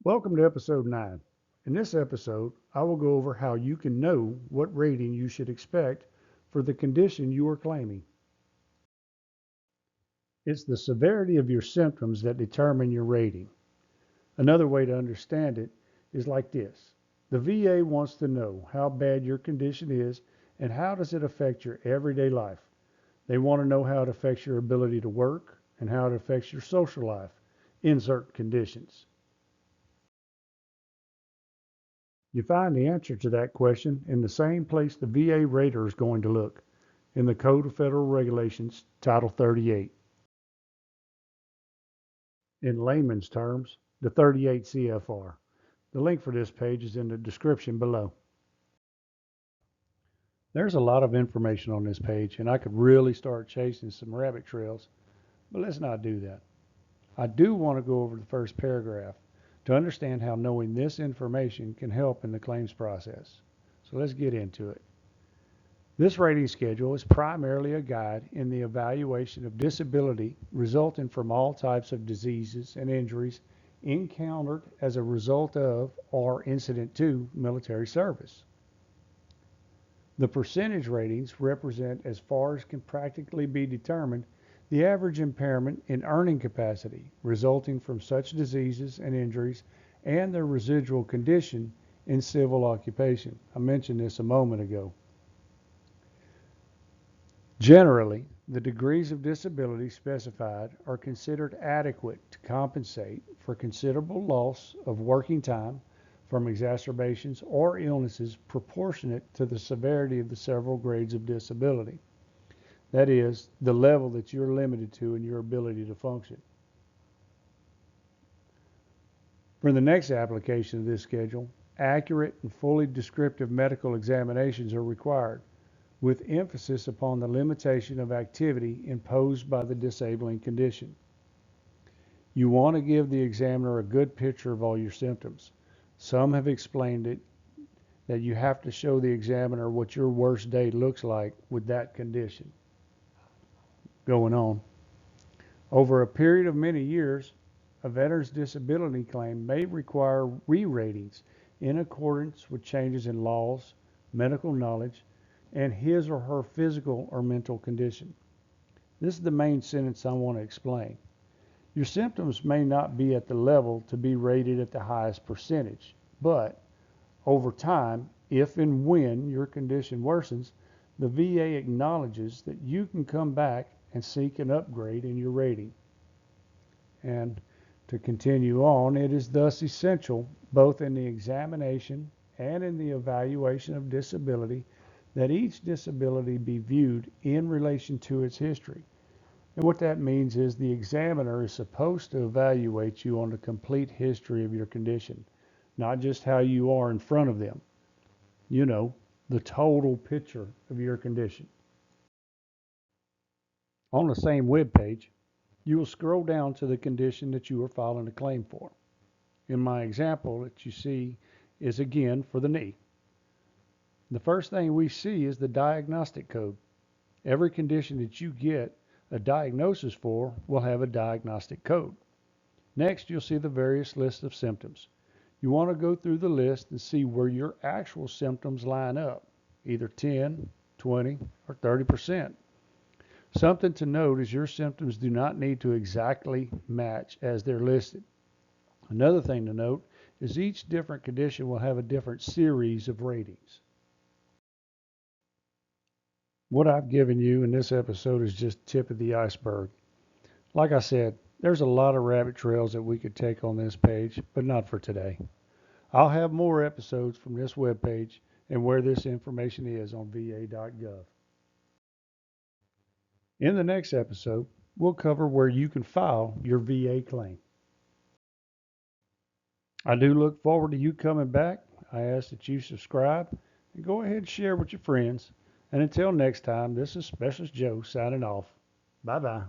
Welcome to episode 9. In this episode, I will go over how you can know what rating you should expect for the condition you are claiming. It's the severity of your symptoms that determine your rating. Another way to understand it is like this. The VA wants to know how bad your condition is and how does it affect your everyday life. They want to know how it affects your ability to work and how it affects your social life in certain conditions. You find the answer to that question in the same place the VA rater is going to look, in the Code of Federal Regulations, Title 38. In layman's terms, the 38 CFR. The link for this page is in the description below. There's a lot of information on this page, and I could really start chasing some rabbit trails, but let's not do that. I do want to go over the first paragraph to understand how knowing this information can help in the claims process. So let's get into it. This rating schedule is primarily a guide in the evaluation of disability resulting from all types of diseases and injuries encountered as a result of or incident to military service. The percentage ratings represent, as far as can practically be determined, the average impairment in earning capacity resulting from such diseases and injuries and their residual condition in civil occupation. I mentioned this a moment ago. Generally, the degrees of disability specified are considered adequate to compensate for considerable loss of working time from exacerbations or illnesses proportionate to the severity of the several grades of disability. That is, the level that you're limited to in your ability to function. For the next application of this schedule, accurate and fully descriptive medical examinations are required, with emphasis upon the limitation of activity imposed by the disabling condition. You want to give the examiner a good picture of all your symptoms. Some have explained it that you have to show the examiner what your worst day looks like with that condition going on. Over a period of many years, a veteran's disability claim may require re-ratings in accordance with changes in laws, medical knowledge, and his or her physical or mental condition. This is the main sentence I want to explain. Your symptoms may not be at the level to be rated at the highest percentage, but over time, if and when your condition worsens, the VA acknowledges that you can come back and seek an upgrade in your rating. And to continue on, it is thus essential, both in the examination and in the evaluation of disability, that each disability be viewed in relation to its history. And what that means is the examiner is supposed to evaluate you on the complete history of your condition, not just how you are in front of them. You know, the total picture of your condition. On the same web page, you will scroll down to the condition that you are filing a claim for. In my example that you see is again for the knee. The first thing we see is the diagnostic code. Every condition that you get a diagnosis for will have a diagnostic code. Next, you'll see the various lists of symptoms. You want to go through the list and see where your actual symptoms line up, either 10, 20, or 30%. Something to note is your symptoms do not need to exactly match as they're listed. Another thing to note is each different condition will have a different series of ratings. What I've given you in this episode is just tip of the iceberg. Like I said, there's a lot of rabbit trails that we could take on this page, but not for today. I'll have more episodes from this webpage and where this information is on va.gov. In the next episode, we'll cover where you can file your VA claim. I do look forward to you coming back. I ask that you subscribe and go ahead and share with your friends. And until next time, this is Specialist Joe signing off. Bye-bye.